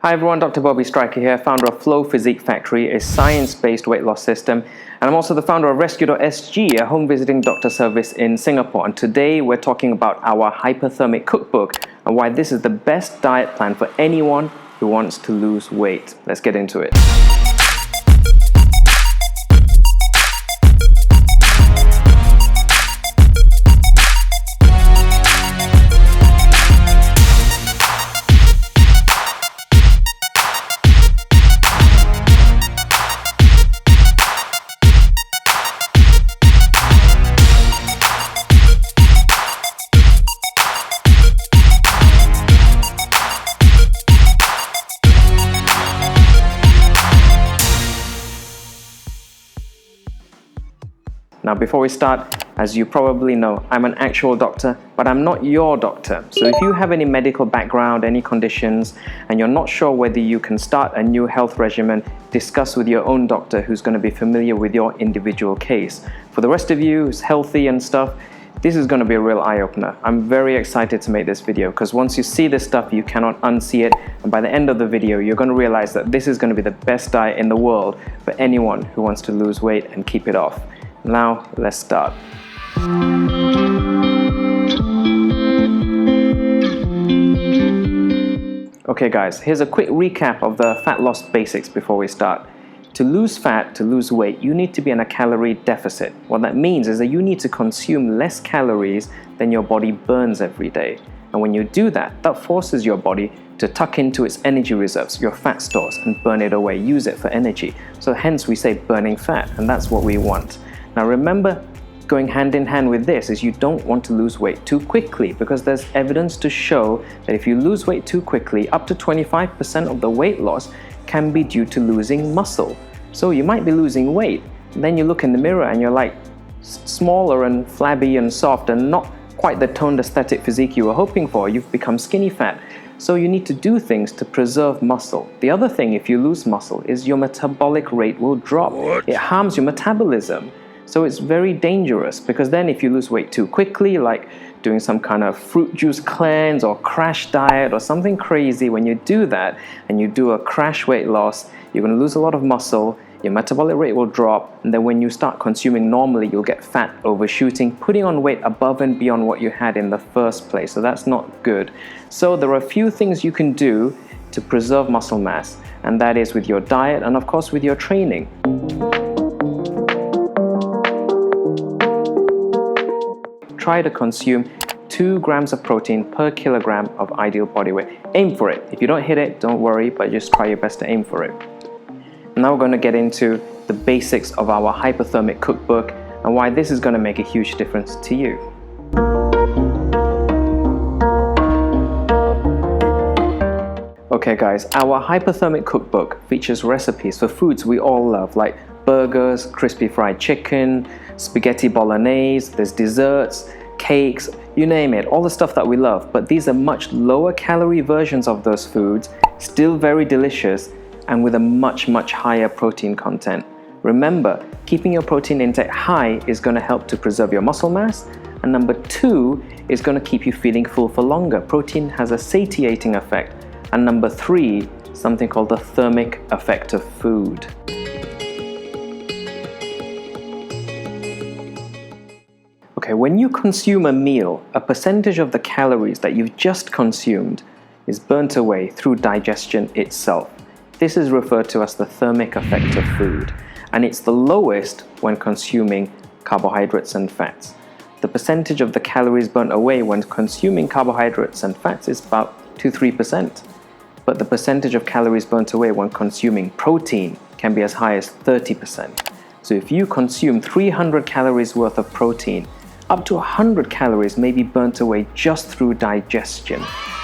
Hi everyone, Dr. Bobby Striker here, founder of Flow Physique Factory, a science-based weight loss system. And I'm also the founder of Rescue.sg, a home visiting doctor service in Singapore. And today we're talking about our Hyperthermic Cookbook and why this is the best diet plan for anyone who wants to lose weight. Let's get into it. Now, before we start, as you probably know, I'm an actual doctor, but I'm not your doctor. So if you have any medical background, any conditions, and you're not sure whether you can start a new health regimen, discuss with your own doctor who's going to be familiar with your individual case. For the rest of you who's healthy and stuff, this is going to be a real eye-opener. I'm very excited to make this video because once you see this stuff, you cannot unsee it. And by the end of the video, you're going to realize that this is going to be the best diet in the world for anyone who wants to lose weight and keep it off. Now, let's start. Okay guys, here's a quick recap of the fat loss basics before we start. To lose fat, to lose weight, you need to be in a calorie deficit. What that means is that you need to consume less calories than your body burns every day. And when you do that, that forces your body to tuck into its energy reserves, your fat stores, and burn it away, use it for energy. So hence we say burning fat, and that's what we want. Now remember, going hand in hand with this is you don't want to lose weight too quickly because there's evidence to show that if you lose weight too quickly, up to 25% of the weight loss can be due to losing muscle. So you might be losing weight, and then you look in the mirror and you're like smaller and flabby and soft and not quite the toned aesthetic physique you were hoping for. You've become skinny fat. So you need to do things to preserve muscle. The other thing, if you lose muscle, is your metabolic rate will drop. It harms your metabolism. So it's very dangerous because then if you lose weight too quickly, like doing some kind of fruit juice cleanse or crash diet or something crazy, when you do that and you do a crash weight loss, you're going to lose a lot of muscle, your metabolic rate will drop, and then when you start consuming normally, you'll get fat overshooting, putting on weight above and beyond what you had in the first place. So that's not good. So there are a few things you can do to preserve muscle mass, and that is with your diet and of course with your training. Try to consume 2 grams of protein per kilogram of ideal body weight. Aim for it. If you don't hit it, don't worry, but just try your best to aim for it. Now we're going to get into the basics of our Hyperthermic Cookbook and why this is going to make a huge difference to you. Okay guys, our Hyperthermic Cookbook features recipes for foods we all love like burgers, crispy fried chicken, spaghetti bolognese, there's desserts, cakes, you name it, all the stuff that we love. But these are much lower calorie versions of those foods, still very delicious and with a much higher protein content. Remember, keeping your protein intake high is going to help to preserve your muscle mass, and number 2 is going to keep you feeling full for longer. Protein has a satiating effect. And number 3, something called the thermic effect of food. Okay, when you consume a meal, a percentage of the calories that you've just consumed is burnt away through digestion itself. This is referred to as the thermic effect of food, and it's the lowest when consuming carbohydrates and fats. The percentage of the calories burnt away when consuming carbohydrates and fats is about 2-3%. But the percentage of calories burnt away when consuming protein can be as high as 30%. So if you consume 300 calories worth of protein, up to 100 calories may be burnt away just through digestion,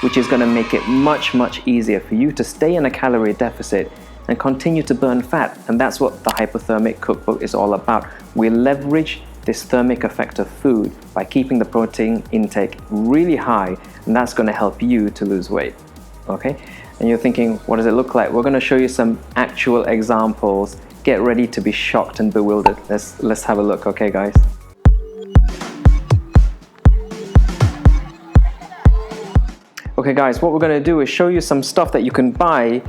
which is going to make it much easier for you to stay in a calorie deficit and continue to burn fat. And that's what the Hyperthermic Cookbook is all about. We leverage this thermic effect of food by keeping the protein intake really high, and that's going to help you to lose weight. Okay? And you're thinking, what does it look like? We're going to show you some actual examples. Get ready to be shocked and bewildered. Let's have a look, okay guys? Okay guys, what we're going to do is show you some stuff that you can buy,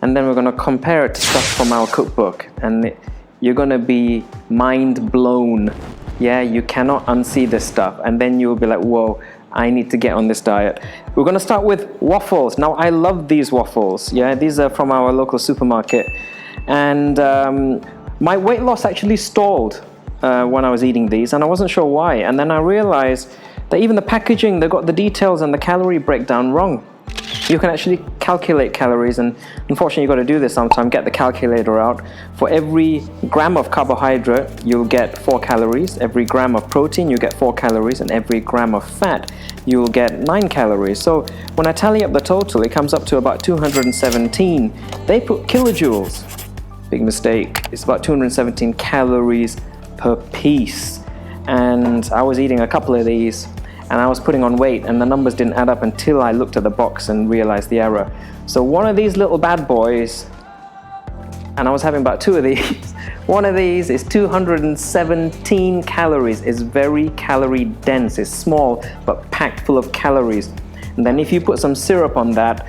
and then we're going to compare it to stuff from our cookbook, and you're going to be mind blown. Yeah, you cannot unsee this stuff, and then you'll be like, whoa, I need to get on this diet. We're going to start with waffles. Now, I love these waffles. Yeah, these are from our local supermarket, and my weight loss actually stalled when I was eating these, and I wasn't sure why. And then I realized that even the packaging, they got the details and the calorie breakdown wrong. You can actually calculate calories, and unfortunately you've got to do this sometime. Get the calculator out. For every gram of carbohydrate, you'll get 4 calories. Every gram of protein, you get 4 calories. And every gram of fat, you'll get 9 calories. So when I tally up the total, it comes up to about 217. They put kilojoules. Big mistake. It's about 217 calories per piece. And I was eating a couple of these, and I was putting on weight, and the numbers didn't add up until I looked at the box and realized the error. So one of these little bad boys, and I was having about 2 of these, one of these is 217 calories. It's very calorie dense. It's small but packed full of calories. And then if you put some syrup on that,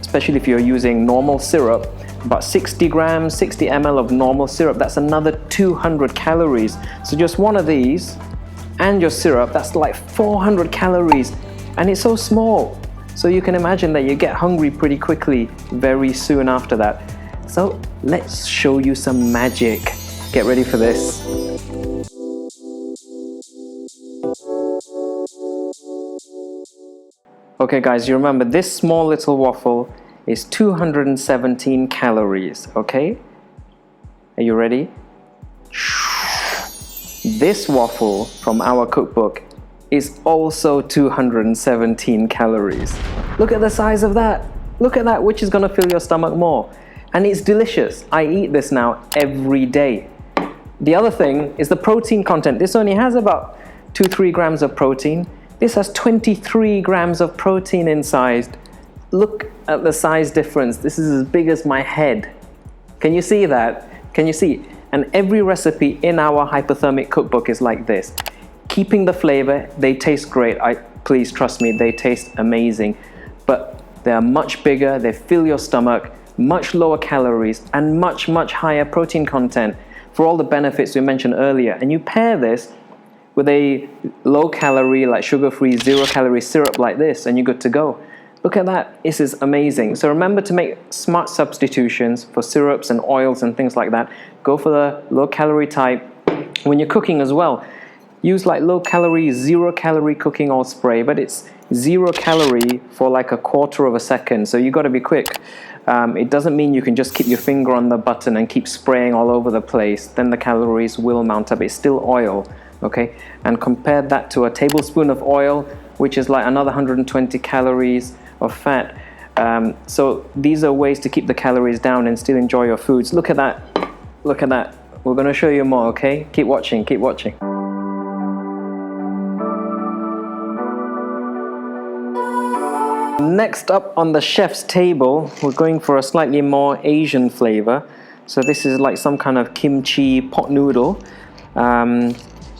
especially if you're using normal syrup, about 60 grams, 60 ml of normal syrup, that's another 200 calories. So just one of these and your syrup, that's like 400 calories, and it's so small. So you can imagine that you get hungry pretty quickly very soon after that. So let's show you some magic. Get ready for this. Okay guys, you remember this small little waffle is 217 calories, okay? Are you ready? This waffle from our cookbook is also 217 calories. Look at the size of that. Look at that, which is gonna fill your stomach more. And it's delicious. I eat this now every day. The other thing is the protein content. This only has about 2-3 grams of protein. This has 23 grams of protein inside. Look at the size difference. This is as big as my head. Can you see that? Can you see? And every recipe in our Hyperthermic Cookbook is like this. Keeping the flavor, they taste great. Please trust me, they taste amazing. But they're much bigger, they fill your stomach, much lower calories, and much, much higher protein content for all the benefits we mentioned earlier. And you pair this with a low calorie, like sugar-free, 0-calorie syrup like this, and you're good to go. Look at that, this is amazing. So remember to make smart substitutions for syrups and oils and things like that. Go for the low-calorie type. When you're cooking as well, use like low-calorie, 0-calorie cooking oil spray, but it's 0 calorie for like a quarter of a second, so you got to be quick. It doesn't mean you can just keep your finger on the button and keep spraying all over the place. Then the calories will mount up. It's still oil, okay? And compare that to a tablespoon of oil, which is like another 120 calories of fat. So these are ways to keep the calories down and still enjoy your foods. Look at that. Look at that. We're going to show you more, okay? Keep watching, keep watching. Next up on the chef's table, we're going for a slightly more Asian flavor. So this is like some kind of kimchi pot noodle.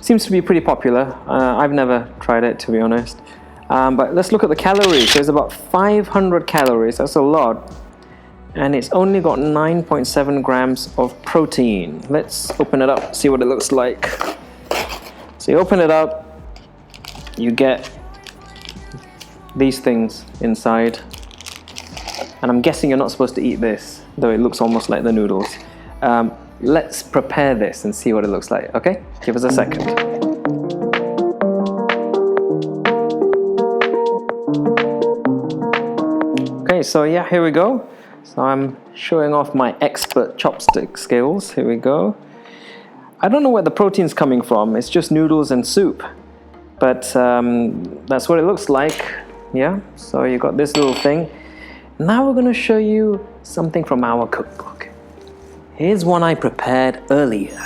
Seems to be pretty popular. I've never tried it, to be honest. But let's look at the calories. There's about 500 calories. That's a lot. And it's only got 9.7 grams of protein. Let's open it up, see what it looks like. So you open it up, you get these things inside. And I'm guessing you're not supposed to eat this, though it looks almost like the noodles. Let's prepare this and see what it looks like, okay? Give us a second. Okay, so yeah, here we go. So I'm showing off my expert chopstick skills. Here we go. I don't know where the protein's coming from. It's just noodles and soup. But that's what it looks like. Yeah, so you got this little thing. Now we're going to show you something from our cookbook. Here's one I prepared earlier.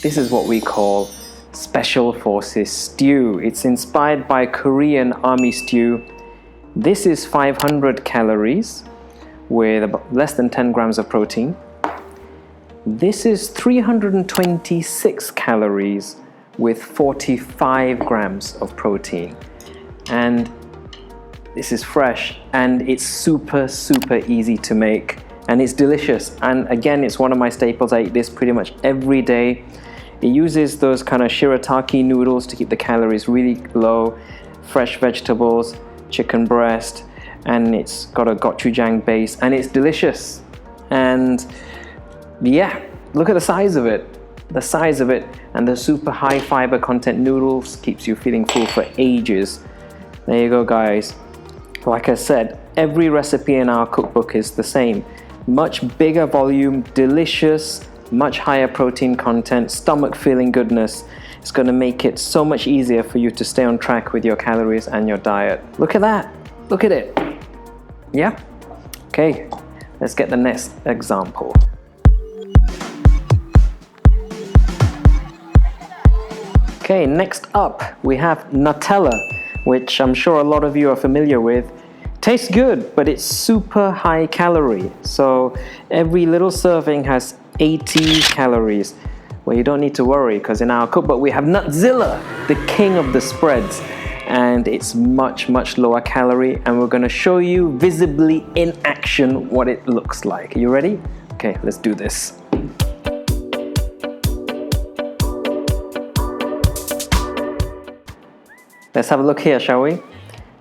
This is what we call Special Forces Stew. It's inspired by Korean army stew. This is 500 calories with about less than 10 grams of protein. This is 326 calories with 45 grams of protein. And This is fresh and it's super easy to make, and it's delicious. And again, it's one of my staples. I eat this pretty much every day. It uses those kind of shirataki noodles to keep the calories really low, fresh vegetables, chicken breast, and it's got a gochujang base, and it's delicious. And yeah, look at the size of it. The size of it, and the super high fiber content noodles keeps you feeling full for ages. There you go, guys. Like I said, every recipe in our cookbook is the same. Much bigger volume, delicious, much higher protein content, stomach filling goodness. It's going to make it so much easier for you to stay on track with your calories and your diet. Look at that. Look at it. Yeah? Okay, let's get the next example. Okay, next up we have Nutella, which I'm sure a lot of you are familiar with. Tastes good, but it's super high calorie. So every little serving has 80 calories. Well, you don't need to worry, because in our cookbook we have Nutzilla, the king of the spreads, and it's much lower calorie, and we're going to show you visibly in action what it looks like. Are you ready? Okay, let's do this. Let's have a look here, shall we?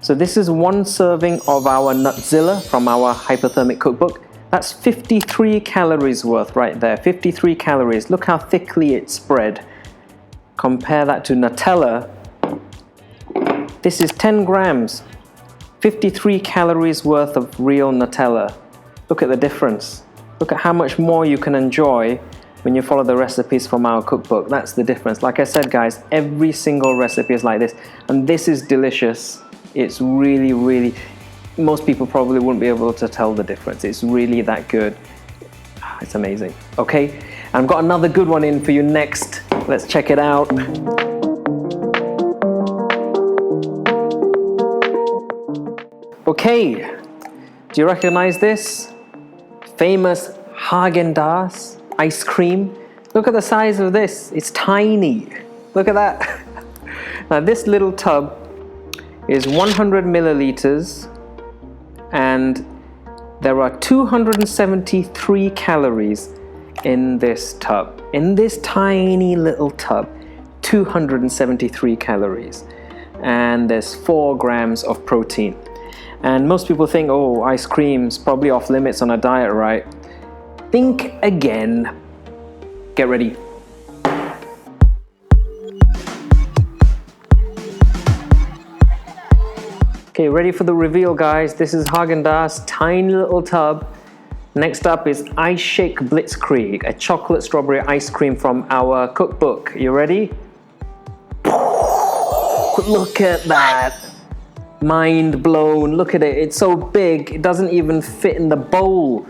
So this is one serving of our Nutzilla from our Hyperthermic Cookbook. That's 53 calories worth right there, 53 calories. Look how thickly it's spread. Compare that to Nutella. This is 10 grams, 53 calories worth of real Nutella. Look at the difference. Look at how much more you can enjoy when you follow the recipes from our cookbook. That's the difference. Like I said, guys, every single recipe is like this, and this is delicious. It's really, most people probably wouldn't be able to tell the difference. It's really that good. It's amazing. Okay, I've got another good one in for you next. Let's check it out. Okay, do you recognize this? Famous Häagen-Dazs ice cream. Look at the size of this. It's tiny. Look at that. Now this little tub is 100 milliliters, and there are 273 calories in this tub. In this tiny little tub, 273 calories, and there's 4 grams of protein. And most people think, oh, ice cream's probably off limits on a diet, right? Think again. Get ready. Okay, ready for the reveal, guys. This is Häagen-Dazs, tiny little tub. Next up is Ice Shake Blitzkrieg, a chocolate strawberry ice cream from our cookbook. You ready? Look at that. Mind blown. Look at it. It's so big, it doesn't even fit in the bowl.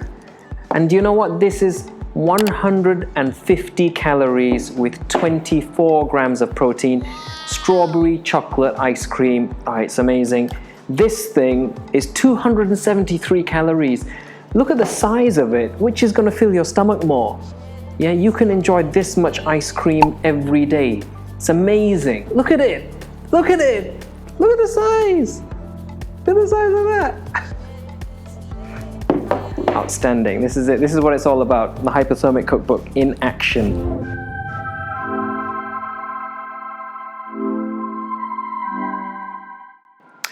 And do you know what? This is 150 calories with 24 grams of protein. Strawberry chocolate ice cream. Oh, it's amazing. This thing is 273 calories. Look at the size of it, which is going to fill your stomach more. Yeah, you can enjoy this much ice cream every day. It's amazing. Look at it. Look at it. Look at the size. Look at the size of that. Outstanding. This is it. This is what it's all about. The Hyperthermic Cookbook in action.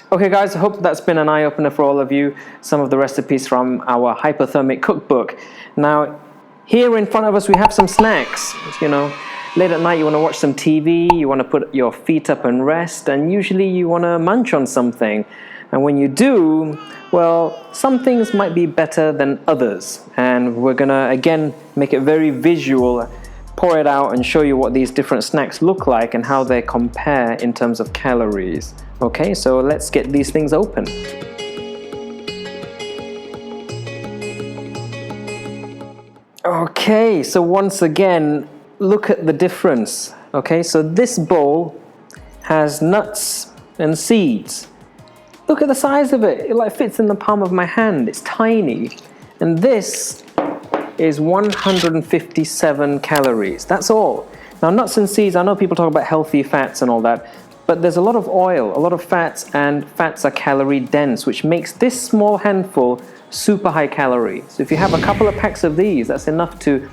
Okay guys, I hope that's been an eye-opener for all of you. Some of the recipes from our Hyperthermic Cookbook. Now, here in front of us we have some snacks. You know, late at night you want to watch some TV, you want to put your feet up and rest, and usually you want to munch on something. And when you do, well, some things might be better than others. And we're gonna, again, make it very visual, pour it out and show you what these different snacks look like and how they compare in terms of calories. Okay, so let's get these things open. Okay, so once again, look at the difference. Okay, so this bowl has nuts and seeds. Look at the size of it. It like fits in the palm of my hand. It's tiny. And this is 157 calories. That's all. Now, nuts and seeds, I know people talk about healthy fats and all that. but there's a lot of oil, a lot of fats, and fats are calorie dense, which makes this small handful super high calorie. So if you have a couple of packs of these, that's enough to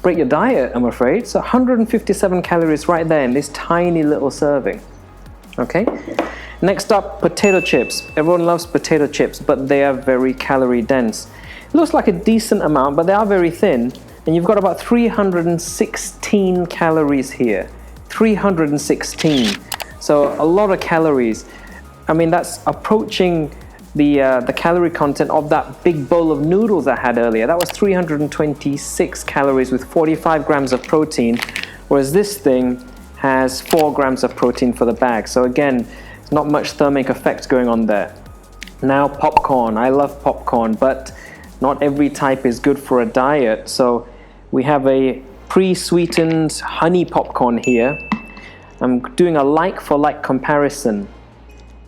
break your diet, I'm afraid. So 157 calories right there in this tiny little serving. Okay, next up, potato chips. Everyone loves potato chips, but they are very calorie dense. It looks like a decent amount, but they are very thin, and you've got about 316 calories here. 316. So a lot of calories. I mean, that's approaching the calorie content of that big bowl of noodles I had earlier. That was 326 calories with 45 grams of protein, whereas this thing has 4 grams of protein for the bag. So again, not much thermic effect going on there. Now popcorn. I love popcorn, but not every type is good for a diet. So we have a pre-sweetened honey popcorn here. I'm doing a like-for-like comparison.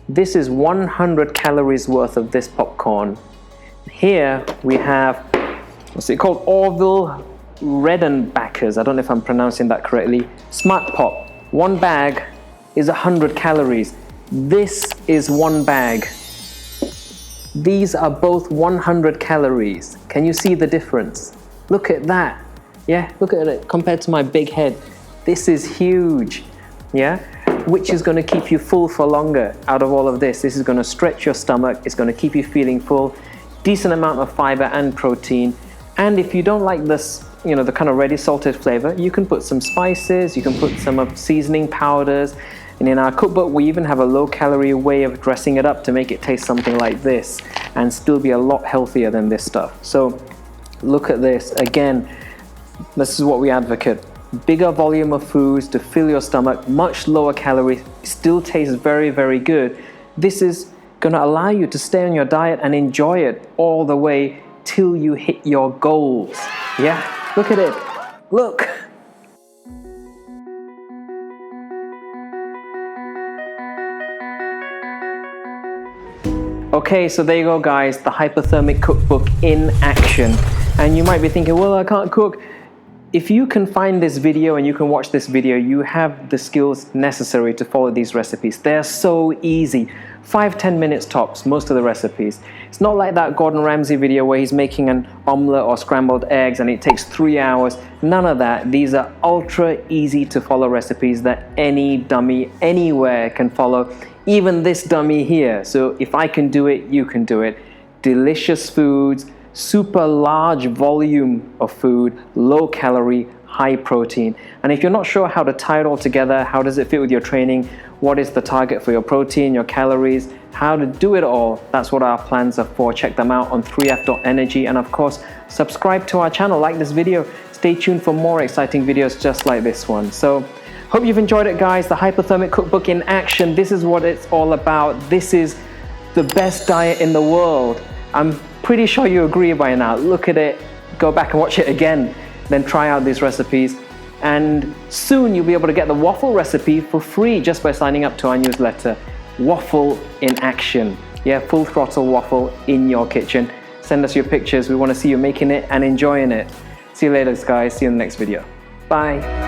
This is 100 calories worth of this popcorn. Here we have, what's it called? Orville Redenbacher's. I don't know if I'm pronouncing that correctly. Smart Pop. One bag is 100 calories. This is one bag. These are both 100 calories. Can you see the difference? Look at that. Yeah, look at it compared to my big head. This is huge. Yeah, which is going to keep you full for longer out of all of this. This is going to stretch your stomach. It's going to keep you feeling full. Decent amount of fiber and protein. And if you don't like this, you know, the kind of ready salted flavor, you can put some spices, you can put some of seasoning powders. And in our cookbook, we even have a low-calorie way of dressing it up to make it taste something like this and still be a lot healthier than this stuff. So look at this. Again, this is what we advocate. Bigger volume of foods to fill your stomach, much lower calories, still tastes very, very good. This is going to allow you to stay on your diet and enjoy it all the way till you hit your goals. Yeah, look at it. Look. Okay, so there you go, guys, the Hyperthermic Cookbook in action. And you might be thinking, well, I can't cook. If you can find this video and you can watch this video, you have the skills necessary to follow these recipes. They're so easy. 5-10 minutes tops, most of the recipes. It's not like that Gordon Ramsay video where he's making an omelette or scrambled eggs and it takes 3 hours. None of that. These are ultra easy to follow recipes that any dummy anywhere can follow. Even this dummy here. So if I can do it, you can do it. Delicious foods, super large volume of food, low calorie, high protein. And if you're not sure how to tie it all together, how does it fit with your training, what is the target for your protein, your calories, how to do it all, that's what our plans are for. Check them out on 3f.energy, and of course, subscribe to our channel, like this video, stay tuned for more exciting videos just like this one. So, hope you've enjoyed it, guys. The Hyperthermic Cookbook in action. This is what it's all about. This is the best diet in the world. I'm pretty sure you agree by now. Look at it, go back and watch it again, then try out these recipes. And soon you'll be able to get the waffle recipe for free just by signing up to our newsletter. Waffle in action. Yeah, full throttle waffle in your kitchen. Send us your pictures. We want to see you making it and enjoying it. See you later, guys. See you in the next video. Bye.